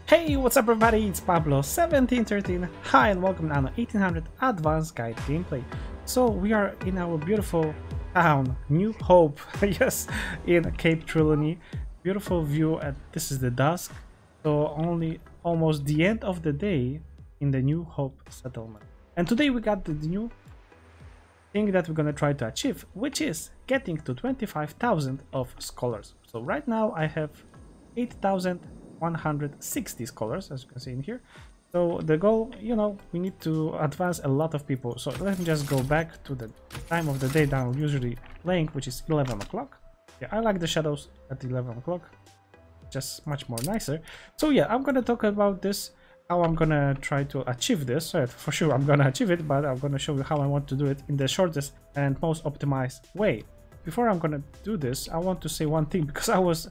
Hey, what's up everybody, it's Pablo1713. Hi and welcome to Anno 1800 Advanced Guide Gameplay. So we are in our beautiful town, New Hope, yes, in Cape Trelawney. Beautiful view, and this is the dusk, so only almost the end of the day in the New Hope settlement. And today we got the new thing that we're gonna try to achieve, which is getting to 25,000 of scholars. So right now I have 8,160 scholars, as you can see in here. So the goal, we need to advance a lot of people. So let me just go back to the time of the day that I'm usually playing, which is 11 o'clock. Yeah, I like the shadows at 11 o'clock, just much more nicer. So yeah, I'm gonna talk about this, how I'm gonna try to achieve this. For sure I'm gonna achieve it, but I'm gonna show you how I want to do it in the shortest and most optimized way. Before I'm gonna do this, I want to say one thing, because I was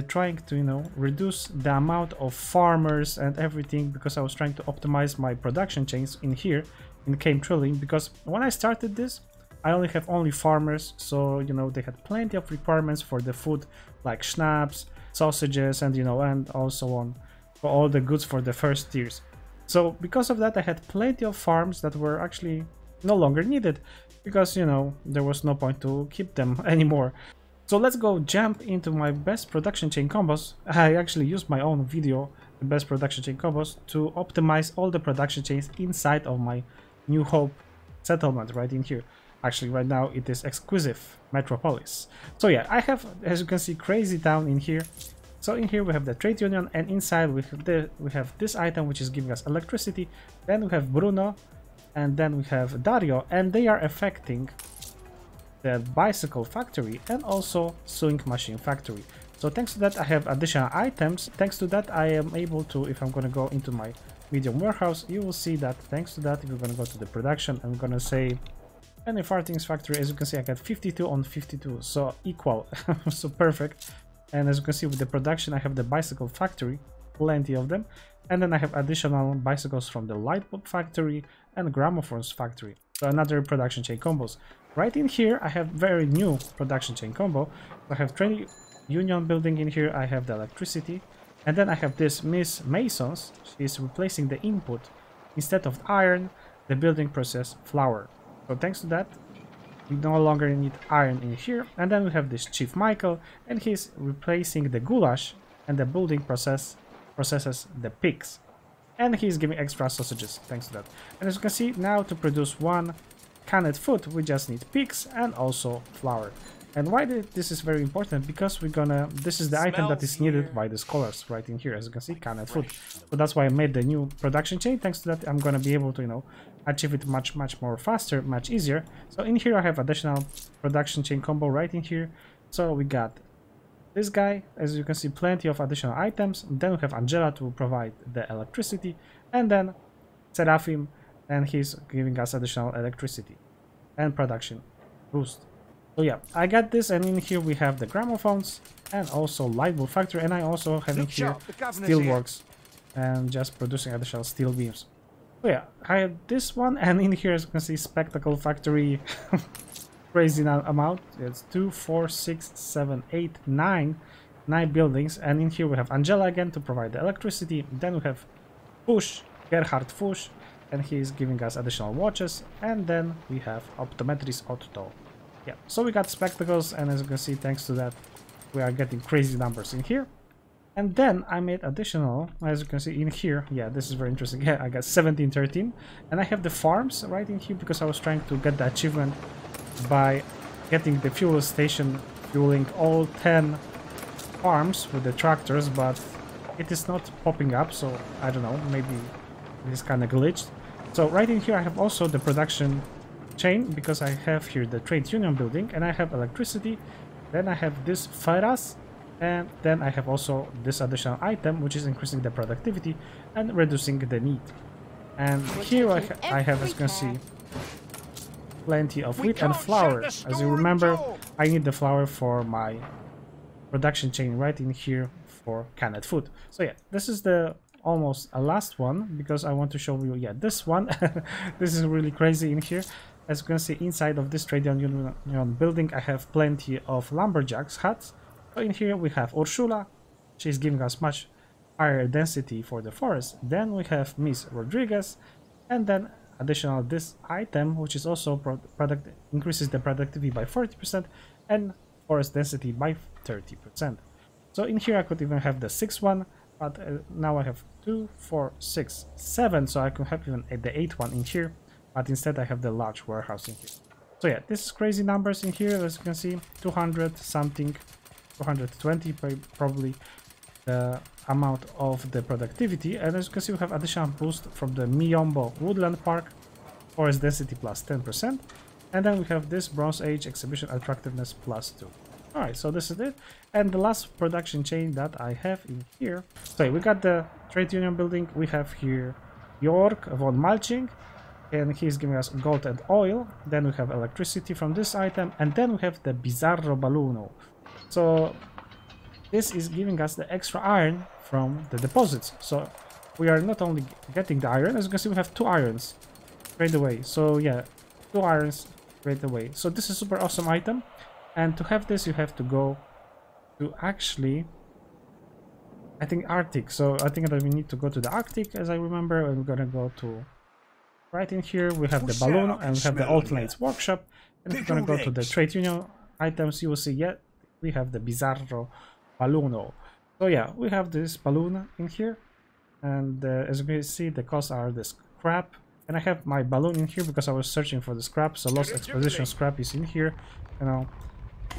trying to reduce the amount of farmers and everything, because I was trying to optimize my production chains in here in Cape Trelawney, because when I started this I only have farmers, so they had plenty of requirements for the food, like schnapps, sausages, and and also on for all the goods for the first tiers. So because of that I had plenty of farms that were actually no longer needed, because there was no point to keep them anymore. So let's go jump into my best production chain combos. I actually used my own video, the best production chain combos, to optimize all the production chains inside of my New Hope settlement right in here. Actually right now it is Exclusive Metropolis. So yeah, I have, as you can see, Crazy Town in here. So in here we have the trade union, and inside we have this item which is giving us electricity. Then we have Bruno, and then we have Dario, and they are affecting the bicycle factory and also sewing machine factory. So thanks to that I have additional items. Thanks to that I am able to, if I'm gonna go into my medium warehouse, you will see that thanks to that, if we're gonna go to the production, I'm gonna say any farthings factory, as you can see I got 52 on 52, so equal. So perfect. And as you can see with the production I have the bicycle factory, plenty of them, and then I have additional bicycles from the light bulb factory and gramophones factory. So another production chain combos. Right in here I have very new production chain combo. I have trade union building in here, I have the electricity, and then I have this Miss Masons. She is replacing the input. Instead of iron, the building process flour. So thanks to that we no longer need iron in here. And then we have this Chief Michael, and he's replacing the goulash, and the building processes the pigs, and he's giving extra sausages thanks to that. And as you can see, now to produce one canned food we just need pigs and also flour. And why this is very important, because this is the item that is needed by the scholars right in here, as you can see, canned food. So that's why I made the new production chain. Thanks to that I'm gonna be able to achieve it much more faster, much easier. So in here I have additional production chain combo right in here. So we got this guy, as you can see, plenty of additional items. Then we have Angela to provide the electricity, and then Seraphim, and he's giving us additional electricity and production boost. So yeah, I got this, and in here we have the gramophones and also light bulb factory, and I also have in here steelworks and just producing additional steel beams. So yeah, I have this one, and in here as you can see, spectacle factory. Crazy amount. It's 2, 4, 6, 7, 8, 9 buildings, and in here we have Angela again to provide the electricity. Then we have Fush, Gerhard Fush, and he's giving us additional watches, and then we have Optometris Otto. Yeah, so we got spectacles, and as you can see, thanks to that we are getting crazy numbers in here. And then I made additional, as you can see in here, yeah, this is very interesting. Yeah, I got 1713, and I have the farms right in here because I was trying to get the achievement by getting the fuel station fueling all 10 farms with the tractors, but it is not popping up, so I don't know, maybe it is kind of glitched. So right in here I have also the production chain, because I have here the trade union building, and I have electricity. Then I have this Ferras, and then I have also this additional item which is increasing the productivity and reducing the need. And here I have, as you can see, plenty of wheat and flour. As you remember, I need the flour for my production chain right in here for canned food. So yeah, this is the almost a last one, because I want to show you, yeah, this one. This is really crazy in here. As you can see, inside of this trade union building I have plenty of lumberjacks huts. So in here we have Ursula. She's giving us much higher density for the forest. Then we have Miss Rodriguez, and then additional this item, which is also increases the productivity by 40% and forest density by 30%. So in here I could even have the 6th one, but now I have 2, 4, 6, 7, so I could have even the 8th one in here, but instead I have the large warehouse in here. So yeah, this is crazy numbers in here, as you can see, 200 something, 220 probably the amount of the productivity, and as you can see we have additional boost from the Miyombo Woodland Park, forest density plus 10%, and then we have this Bronze Age exhibition attractiveness plus 2. Alright, so this is it. And the last production chain that I have in here. So we got the trade union building. We have here York von Malching, and he's giving us gold and oil. Then we have electricity from this item, and then we have the Bizarro Balloon. So this is giving us the extra iron from the deposits. So we are not only getting the iron, as you can see we have 2 irons straight away. So yeah, 2 irons straight away. So this is a super awesome item. And to have this, you have to go to actually, I think, Arctic. So I think that we need to go to the Arctic, as I remember. And we're gonna go to right in here. We have the balloon, and we have the alternates workshop. And if we're gonna go to the trade union items, you will see, yeah, we have the Bizarro Balloon. So yeah, we have this balloon in here, and as you can see, the costs are the scrap. And I have my balloon in here because I was searching for the scrap. So Lost Exposition scrap is in here, you know.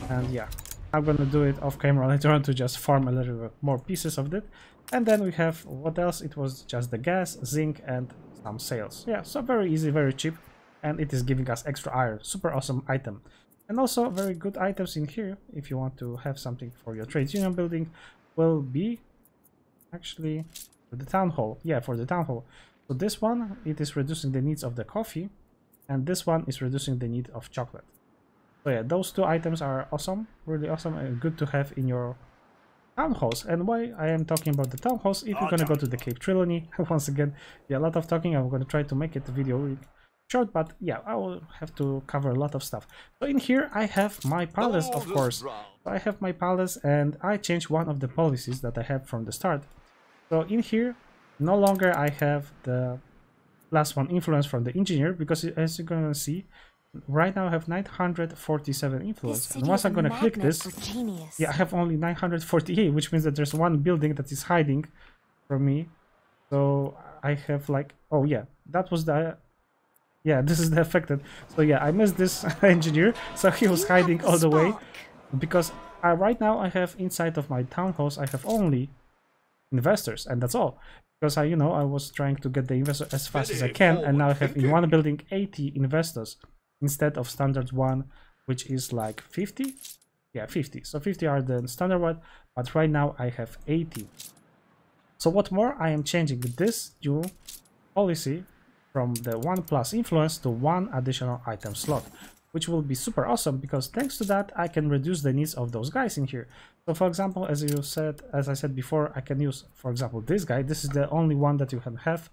And yeah, I'm gonna do it off camera later on to just farm a little bit more pieces of it. And then we have, what else? It was just the gas, zinc, and some sails. Yeah, so very easy, very cheap, and it is giving us extra iron. Super awesome item. And also very good items in here, if you want to have something for your trade union building, will be actually for the town hall. Yeah, for the town hall. So this one, it is reducing the needs of the coffee, and this one is reducing the need of chocolate. So yeah, those 2 items are awesome, really awesome, and good to have in your town halls. And why I am talking about the town halls, if you're gonna go to the Cape Trelawney, once again, yeah, a lot of talking. I'm gonna try to make it a video really short, but yeah, I will have to cover a lot of stuff. So in here I have my palace, of course. So I have my palace, and I changed one of the policies that I have from the start. So in here, no longer I have the +1 influence from the engineer, because as you're gonna see, right now I have 947 influence, and once I'm gonna click this, yeah, I have only 948, which means that there's one building that is hiding from me. So I have like, oh yeah, that was the, yeah, this is the affected. So yeah, I missed this engineer, so he was hiding all the way, because right now I have inside of my town halls, I have only investors, and that's all. Because I, you know, I was trying to get the investor as fast as I can, and now I have in one building 80 investors instead of standard one, which is like 50. Yeah, 50. So 50 are the standard one, but right now I have 80. So what more, I am changing this new policy from the 1+ influence to 1 additional item slot, which will be super awesome, because thanks to that I can reduce the needs of those guys in here. So for example, as I said before, I can use, for example, this guy. This is the only one that you can have,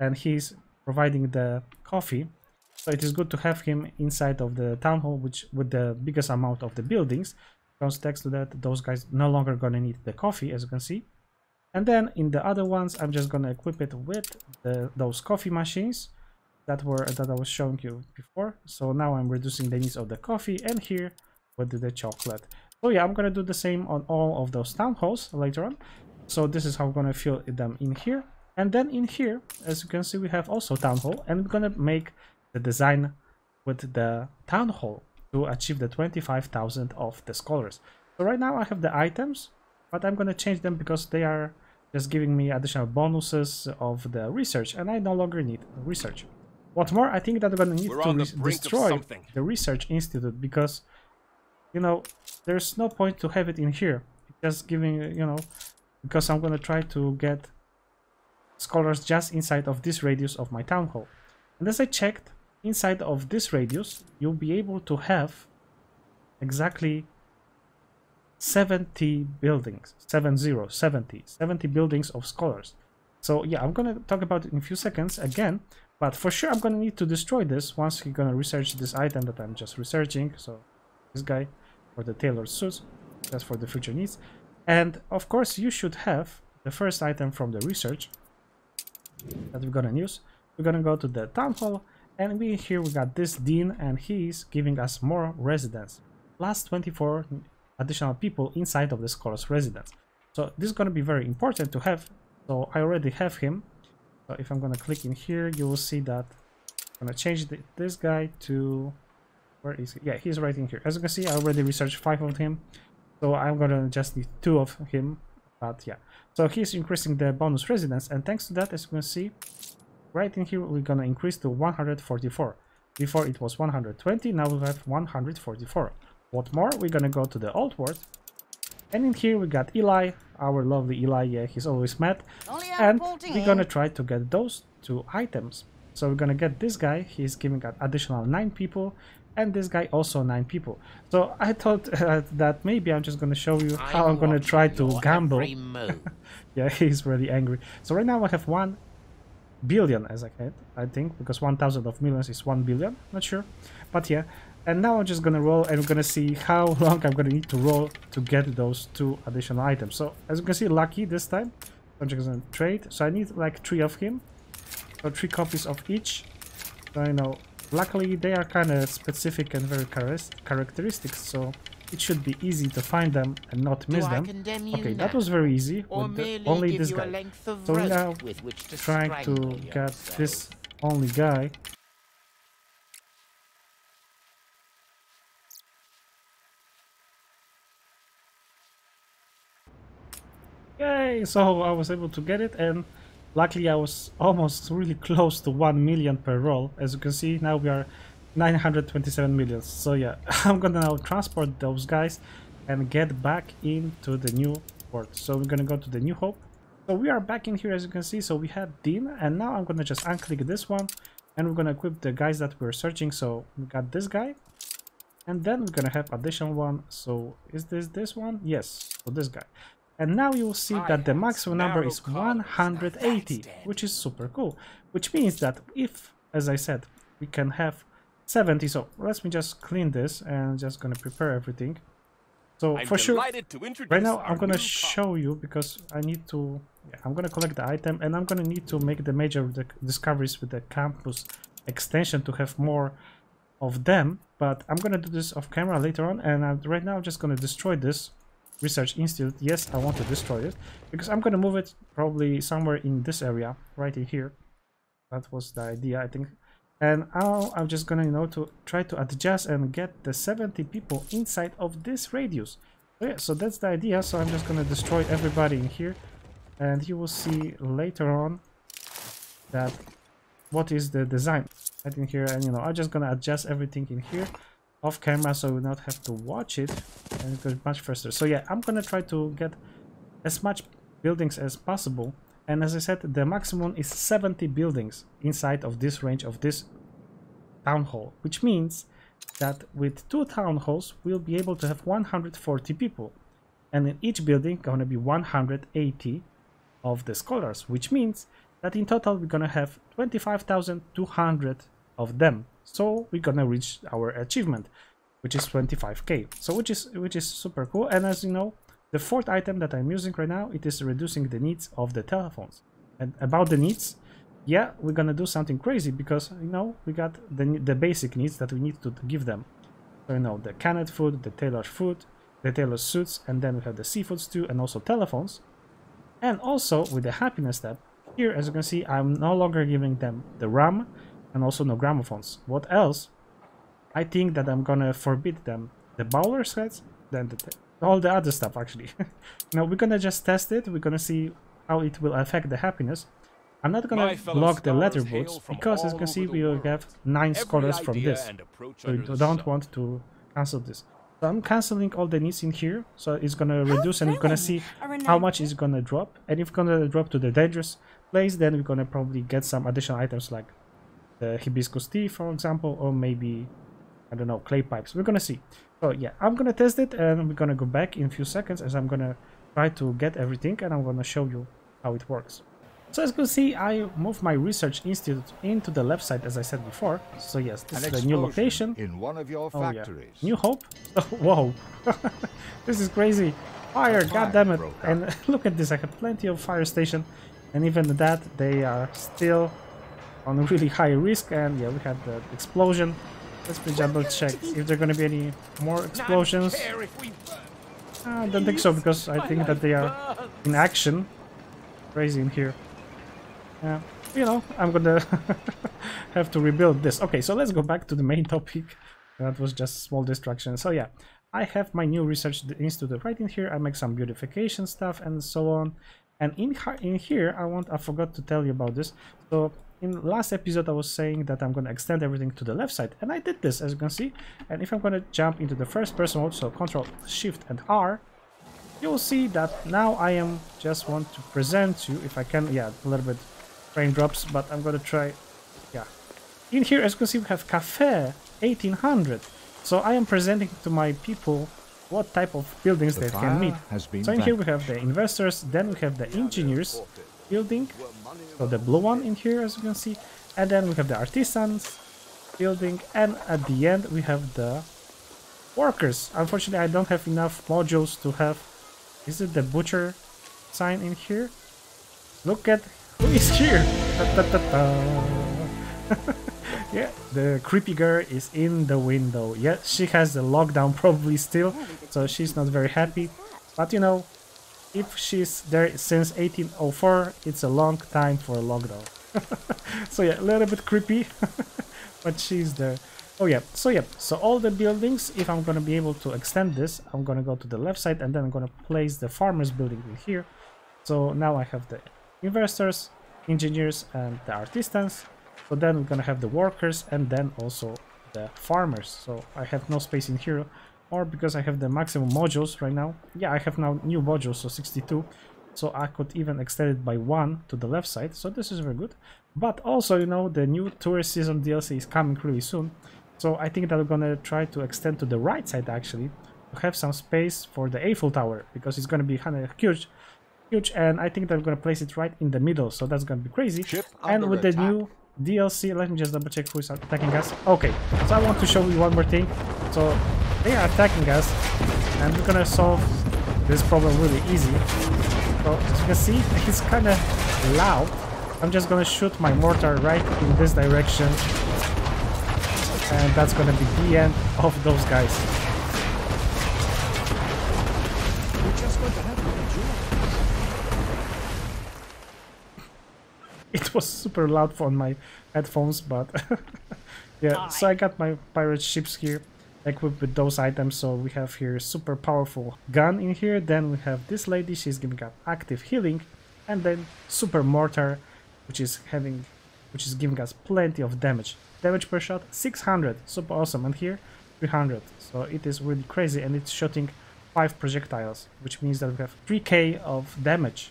and he's providing the coffee. So it is good to have him inside of the town hall, which with the biggest amount of the buildings, because thanks to that, those guys no longer gonna need the coffee, as you can see. And then in the other ones, I'm just gonna equip it with those coffee machines that I was showing you before. So now I'm reducing the needs of the coffee, and here with the chocolate. So yeah, I'm gonna do the same on all of those town halls later on. So this is how I'm gonna fill them in here. And then in here, as you can see, we have also town hall, and we're gonna make the design with the town hall to achieve the 25,000 of the scholars. So right now I have the items, but I'm gonna change them because they are just giving me additional bonuses of the research, and I no longer need research. What more, I think that I'm gonna need to destroy the research institute, because, you know, there's no point to have it in here. Just giving, you know, because I'm gonna try to get scholars just inside of this radius of my town hall. And as I checked, inside of this radius, you'll be able to have exactly 70 buildings, 70 buildings of scholars. So yeah, I'm gonna talk about it in a few seconds again, but for sure I'm gonna need to destroy this once you're gonna research this item that I'm just researching. So this guy for the tailored suits, that's for the future needs. And of course you should have the first item from the research that we're gonna use. We're gonna go to the town hall, and here we got this dean, and he's giving us more residents, plus 24 additional people inside of the scholar's residence. So this is gonna be very important to have. So I already have him. So if I'm gonna click in here, you will see that I'm gonna change this guy to, where is he? Yeah, he's right in here. As you can see, I already researched 5 of him, so I'm gonna just need 2 of him. But yeah, so he's increasing the bonus residence, and thanks to that, as you can see, right in here, we're gonna increase to 144. Before it was 120, now we have 144. What more? We're gonna go to the old world, and in here we got Eli, our lovely Eli. Yeah, he's always mad, and we're gonna try to get those 2 items. So we're gonna get this guy. He's giving us additional 9 people, and this guy also 9 people. So I thought that maybe I'm just gonna show you how I'm gonna try to gamble. Yeah, he's really angry. So right now I have 1 billion as I think, because 1,000 of millions is 1 billion. Not sure, but yeah. And now I'm just gonna roll, and we're gonna see how long I'm gonna need to roll to get those 2 additional items. So as you can see, lucky this time. I'm just gonna trade. So I need like 3 of him. So 3 copies of each. So you know, luckily they are kind of specific and very characteristic, so it should be easy to find them and not miss them. Okay, that was very easy with only this guy. So we're now trying to get this only guy. Yay! So I was able to get it, and luckily I was almost really close to 1 million per roll. As you can see, now we are 927 million. So yeah, I'm gonna now transport those guys and get back into the new world. So we're gonna go to the New Hope. So we are back in here, as you can see. So we had Dean, and now I'm gonna just unclick this one, and we're gonna equip the guys that we're searching. So we got this guy, and then we're gonna have additional one. So is this one? Yes, so this guy. And now you will see that the maximum number is 180, which is super cool. Which means that if, as I said, we can have 70. So let me just clean this and just gonna prepare everything. So for sure, right now I'm gonna show you, because I need to. Yeah, I'm gonna collect the item, and I'm gonna need to make the major discoveries with the campus extension to have more of them. But I'm gonna do this off camera later on, and right now I'm just gonna destroy this Research Institute. Yes, I want to destroy it, because I'm gonna move it probably somewhere in this area, right in here. That was the idea, I think. And now I'm just gonna, you know, to try to adjust and get the 70 people inside of this radius. So yeah, so that's the idea. So I'm just gonna destroy everybody in here, and you will see later on that what is the design right in here. And you know, I'm just gonna adjust everything in here off camera, so we not have to watch it, and it goes much faster. So yeah, I'm gonna try to get as much buildings as possible, and as I said, the maximum is 70 buildings inside of this range of this town hall, which means that with 2 town halls we'll be able to have 140 people, and in each building gonna be 180 of the scholars, which means that in total we're gonna have 25,200 of them. So we're gonna reach our achievement, which is 25k. So which is super cool. And as you know, the 4th item that I'm using right now, it is reducing the needs of the telephones. And about the needs, yeah, we're gonna do something crazy, because you know, we got the basic needs that we need to give them. So you know, the canned food, the tailored food, the tailored suits, and then we have the seafoods too, and also telephones. And also with the happiness tab here, as you can see, I'm no longer giving them the RAM, and also no gramophones. What else? I think that I'm gonna forbid them the bowler sets, then all the other stuff actually. Now we're gonna just test it. We're gonna see how it will affect the happiness. I'm not gonna block the letter boats, because as you can see, we will have 9 scholars from this. So we don't want to cancel this. So I'm canceling all the needs in here. So it's gonna reduce, and we're gonna see how much it's gonna drop. And if it's gonna drop to the dangerous place, then we're gonna probably get some additional items like the hibiscus tea, for example, or maybe, I don't know, clay pipes. We're gonna see. So yeah, I'm gonna test it, and we're gonna go back in a few seconds, as I'm gonna try to get everything, and I'm gonna show you how it works. So as you can see, I moved my research institute into the left side, as I said before. So yes, this is the new location. In one of your factories. Yeah. New Hope. Oh, whoa, this is crazy. Fire, god damn it! And look at this. I have plenty of fire station, and even that they are still on a really high risk. And yeah, we had the explosion. Let's double check if there are going to be any more explosions. I don't think so, because I think that they are in action. Crazy in here. Yeah, you know, I'm gonna have to rebuild this. Okay, so let's go back to the main topic. That was just small distraction. So yeah, I have my new research institute right in here. I make some beautification stuff and so on. And in here, I forgot to tell you about this. So in last episode, I was saying that I'm gonna extend everything to the left side, and I did this, as you can see. And if I'm gonna jump into the first person mode, so Control, Shift, and R, you'll see that now I am just want to present you, if I can, yeah, a little bit frame drops, but I'm gonna try, yeah. In here, as you can see, we have Cafe 1800. So I am presenting to my people what type of buildings they can meet. So in here we have the investors, then we have the engineers building, so the blue one in here, as you can see, and then we have the artisans building, and at the end we have the workers. Unfortunately, I don't have enough modules to have. Is it the butcher sign in here? Look at who is here! Da, da, da, da. Yeah, the creepy girl is in the window. Yeah, she has the lockdown probably still, so she's not very happy. But you know, if she's there since 1804, it's a long time for a lockdown. So yeah, a little bit creepy, but she's there. Oh yeah, so all the buildings, if I'm gonna be able to extend this, I'm gonna go to the left side and then I'm gonna place the farmers building in here. So now I have the investors, engineers, and the artisans. So then we're gonna have the workers and then also the farmers. So I have no space in here, or because I have the maximum modules right now. Yeah, I have now new modules, so 62. So I could even extend it by 1 to the left side. So this is very good. But also, you know, the new tourist season DLC is coming really soon. So I think that we're gonna try to extend to the right side actually, to have some space for the Eiffel Tower, because it's gonna be kind of huge, and I think that we're gonna place it right in the middle. So that's gonna be crazy. And with the new DLC, let me just double check who is attacking us. Okay, so I want to show you one more thing. So they are attacking us, and we're gonna solve this problem really easy. So as you can see, it's kind of loud. I'm just gonna shoot my mortar right in this direction, and that's gonna be the end of those guys. We're just going to have to enjoy. It was super loud on my headphones, but yeah. So I got my pirate ships here equipped with those items. So we have here super powerful gun in here. Then we have this lady, she's giving up active healing, and then super mortar, which is giving us plenty of damage. Damage per shot 600, super awesome. And here 300. So it is really crazy, and it's shooting 5 projectiles, which means that we have 3k of damage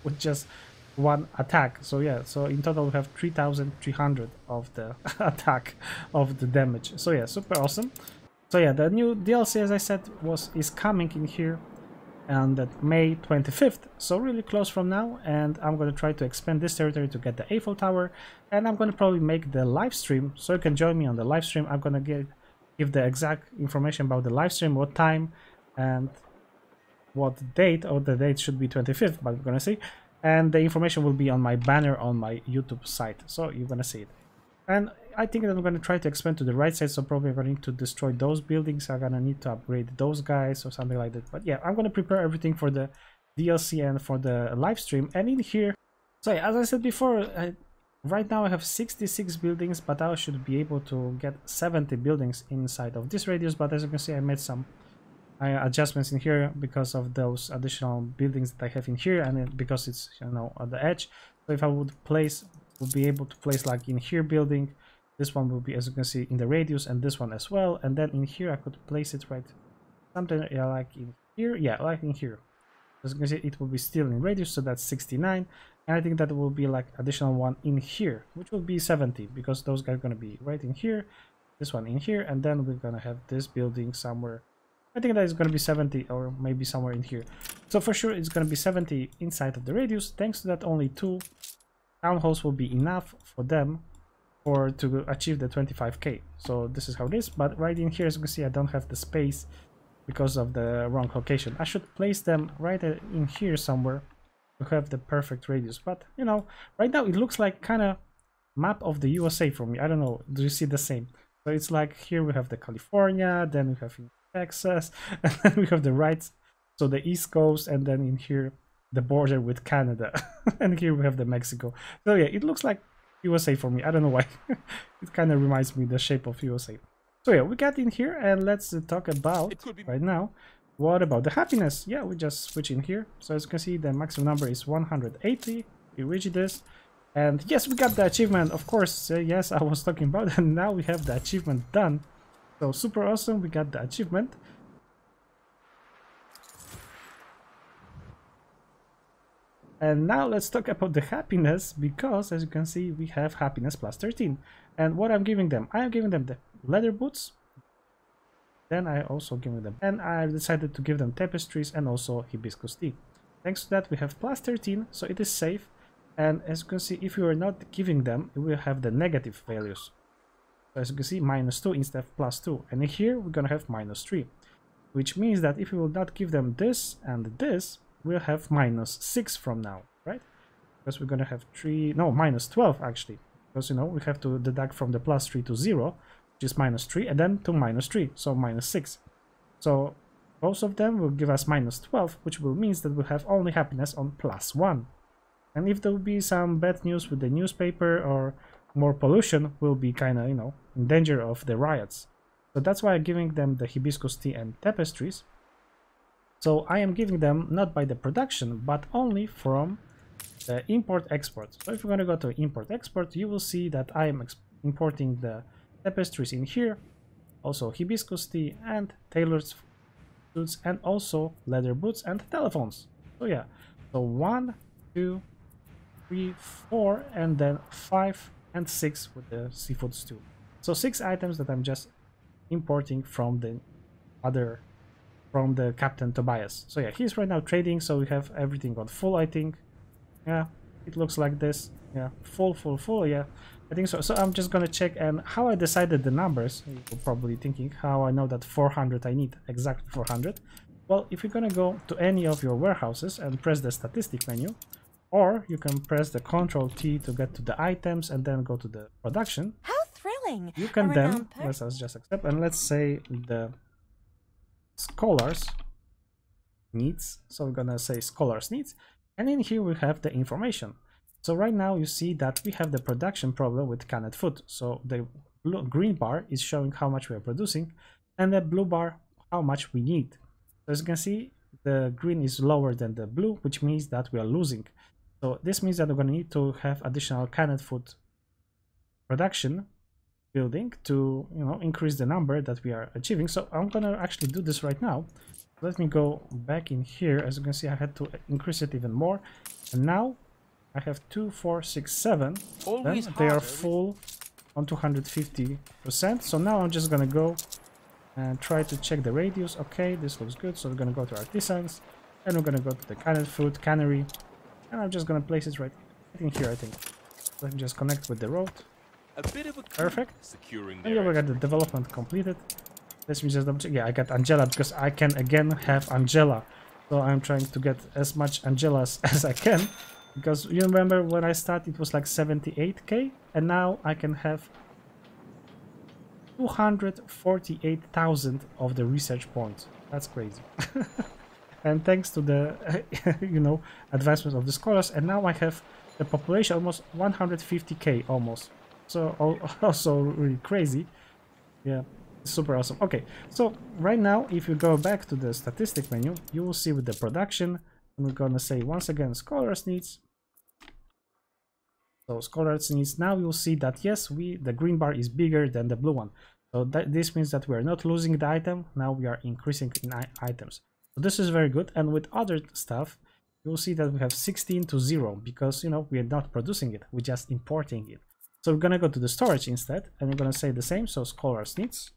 with just one attack. So yeah, so in total we have 3300 of the attack of the damage. So yeah, super awesome. So yeah, the new DLC, as I said, is coming in here on that May 25th, so really close from now. And I'm going to try to expand this territory to get the Eiffel Tower, and I'm going to probably make the live stream, so you can join me on the live stream. I'm going to give the exact information about the live stream, what time and what date, or the date should be 25th, but we're going to see. And the information will be on my banner on my YouTube site, so you're gonna see it. And I think that I'm gonna try to expand to the right side, so probably I'm going to destroy those buildings. I'm gonna need to upgrade those guys or something like that. But yeah, I'm gonna prepare everything for the DLC and for the live stream. And in here, so yeah, as I said before, right now I have 66 buildings, but I should be able to get 70 buildings inside of this radius. But as you can see, I made some adjustments in here because of those additional buildings that I have in here, and because it's, you know, at the edge. So if I would be able to place like in here building, this one will be, as you can see, in the radius, and this one as well. And then in here I could place it right something like in here, yeah, like in here. As you can see, it will be still in radius, so that's 69. And I think that will be like additional one in here, which will be 70, because those guys are going to be right in here, this one in here, and then we're going to have this building somewhere I think that is going to be 70 or maybe somewhere in here. So for sure it's going to be 70 inside of the radius. Thanks to that, only 2 town halls will be enough for them to achieve the 25k. So this is how it is. But right in here, as you can see, I don't have the space because of the wrong location. I should place them right in here somewhere to have the perfect radius. But you know, right now it looks like kind of map of the USA for me. I don't know, do you see the same? So it's like here we have the California, then we have Texas, and then we have the right, so the East Coast, and then in here the border with Canada. And here we have the Mexico. So yeah, it looks like USA for me. I don't know why. It kind of reminds me the shape of USA. So yeah, we got in here, and let's talk about right now. What about the happiness? Yeah, we just switch in here. So as you can see, the maximum number is 180. We reach this, and yes, we got the achievement. Of course, yes, I was talking about it, and now we have the achievement done. So super awesome, we got the achievement. And now let's talk about the happiness, because as you can see, we have happiness plus 13. And what I'm giving them, I am giving them the leather boots. Then I also give them, and I've decided to give them tapestries and also hibiscus tea. Thanks to that, we have plus 13, so it is safe. And as you can see, if you are not giving them, we will have the negative values. So as you can see, -2 instead of +2. And here we're gonna have -3, which means that if we will not give them this and this, we'll have -6 from now, right? Because we're gonna have -12 actually, because you know we have to deduct from the +3 to 0, which is -3, and then to -3, so -6. So both of them will give us -12, which will mean that we'll have only happiness on +1. And if there will be some bad news with the newspaper or more pollution, we'll be kind of, you know, in danger of the riots. So that's why I'm giving them the hibiscus tea and tapestries. So I am giving them not by the production, but only from the import-export. So if we're going to go to import-export, you will see that I am importing the tapestries in here, also hibiscus tea and tailored suits, and also leather boots and telephones. So yeah, so 1, 2, 3, 4, and then 5 and 6 with the seafood stew. So 6 items that I'm just importing from the Captain Tobias. So yeah, he's right now trading, so we have everything on full, I think. Yeah, it looks like this. Yeah, full, yeah, I think so. So I'm just gonna check, and how I decided the numbers, you're probably thinking how I know that 400 I need, exactly 400. Well, if you're gonna go to any of your warehouses and press the statistic menu, or you can press the Ctrl T to get to the items and then go to the production. How thrilling! You can then, let's just accept, and let's say the scholars needs. So we're gonna say scholars needs, and in here we have the information. So right now you see that we have the production problem with canned food. So the green bar is showing how much we are producing, and the blue bar how much we need. So as you can see, the green is lower than the blue, which means that we are losing. So this means that we're going to need to have additional canned food production building to, you know, increase the number that we are achieving. So I'm going to actually do this right now. Let me go back in here. As you can see, I had to increase it even more, and now I have 2, 4, 6, 7. Then they are full on 250%. So now I'm just going to go and try to check the radius. Okay, this looks good. So we're going to go to artisans, and we're going to go to the canned food cannery. And I'm just gonna place it right in here, I think. Let me just connect with the road. Perfect. And yeah, we got the development completed. Let me just double check. Yeah, I got Angela because I can again have Angela. So I'm trying to get as much Angelas as I can. Because you remember when I started it was like 78k, and now I can have 248,000 of the research points. That's crazy. And thanks to the you know, advancements of the scholars, and now I have the population almost 150k almost. So also really crazy. Yeah, super awesome. Okay, so right now if you go back to the statistic menu, you will see with the production, and we're gonna say once again scholars needs. So scholars needs, now you'll see that yes, the green bar is bigger than the blue one. So this means that we are not losing the item, now we are increasing in items. So this is very good, and with other stuff, you'll see that we have 16 to 0, because, you know, we are not producing it, we're just importing it. So we're gonna go to the storage instead, and we're gonna say the same, so scholars needs.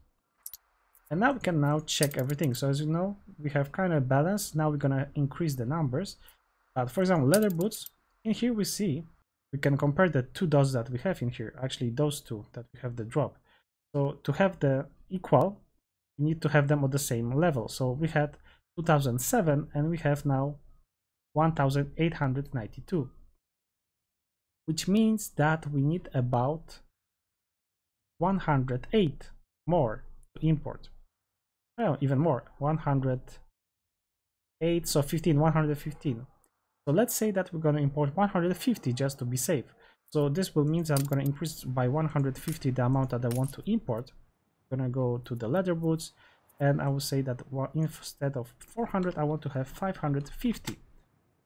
And now we can now check everything. So as you know, we have kind of balance. Now we're gonna increase the numbers. But for example, leather boots, in here we see, we can compare the two dots that we have in here. Actually, those two that we have the drop. So to have the equal, we need to have them at the same level. So we had 2007 and we have now 1892. Which means that we need about 108 more to import. Well, even more, 108, so 15, 115. So let's say that we're going to import 150 just to be safe. So this will mean that I'm going to increase by 150 the amount that I want to import. I'm going to go to the leather boots, and I will say that instead of 400, I want to have 550.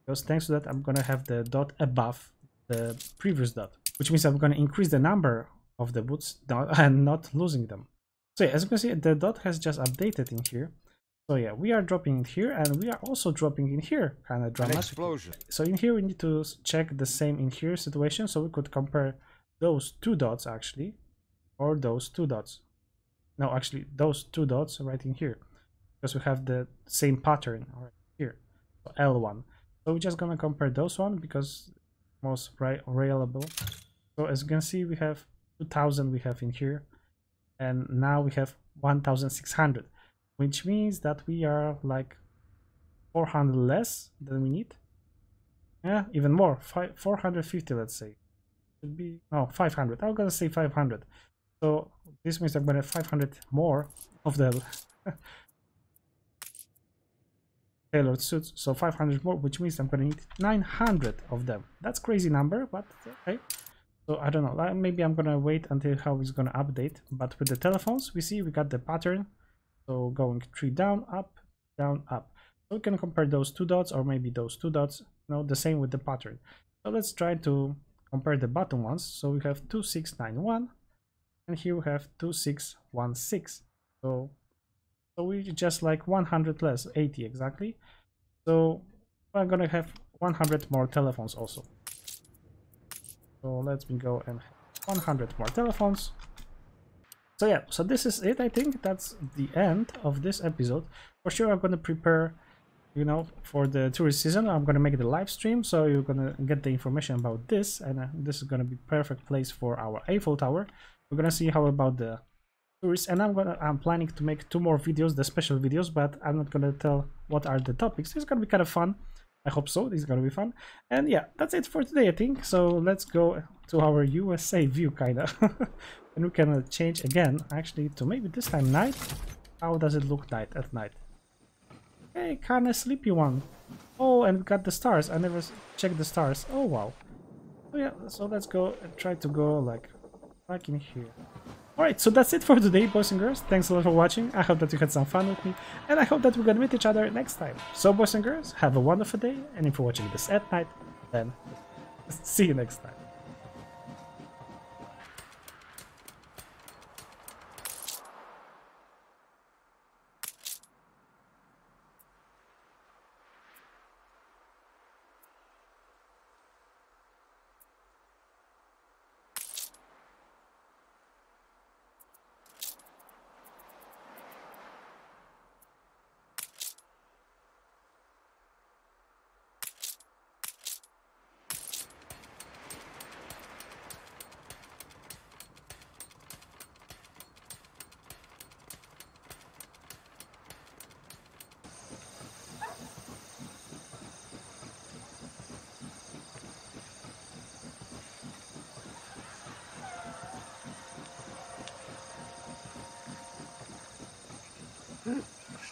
Because thanks to that, I'm going to have the dot above the previous dot, which means I'm going to increase the number of the boots and not losing them. So yeah, as you can see, the dot has just updated in here. So yeah, we are dropping it here, and we are also dropping in here, kind of dramatic. So in here we need to check the same in here situation, so we could compare those two dots actually, or those two dots. No, actually those two dots right in here, because we have the same pattern right here, so L1. So we're just gonna compare those one because most reliable. So as you can see, we have 2000 we have in here, and now we have 1600, which means that we are like 400 less than we need. Yeah, even more, 450, let's say. Should be, no, 500. I'm gonna say 500. So this means I'm gonna have 500 more of the tailored suits. So 500 more, which means I'm gonna need 900 of them. That's crazy number, but okay. So I don't know, maybe I'm gonna wait until how it's gonna update. But with the telephones, we see we got the pattern. So going 3 down, up, down, up. So we can compare those two dots, or maybe those two dots, you know, the same with the pattern. So let's try to compare the bottom ones. So we have 2691, and here we have 2616. So we just like 100 less, 80 exactly. So I'm gonna have 100 more telephones also. So let me go and have 100 more telephones. So yeah, so this is it. I think that's the end of this episode. For sure, I'm gonna prepare, you know, for the tourist season. I'm gonna make the live stream, so you're gonna get the information about this, and this is gonna be perfect place for our Eiffel Tower. We're gonna see how about the tourists, and I'm planning to make 2 more videos, the special videos, but I'm not gonna tell what are the topics. It's gonna be kind of fun. I hope so. This is gonna be fun. And yeah, that's it for today, I think. So let's go to our USA view, kinda. And we can change again, actually, to maybe this time night. How does it look at night? Hey, kinda sleepy one. Oh, and we got the stars. I never checked the stars. Oh wow. So yeah, so let's go and try to go like in here. Alright, so that's it for today, boys and girls. Thanks a lot for watching. I hope that you had some fun with me, and I hope that we're gonna meet each other next time. So, boys and girls, have a wonderful day, and if you're watching this at night, then see you next time.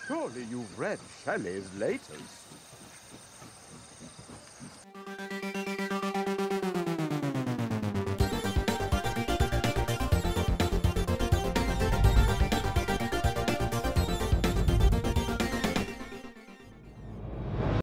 Surely you've read Shelley's Letters.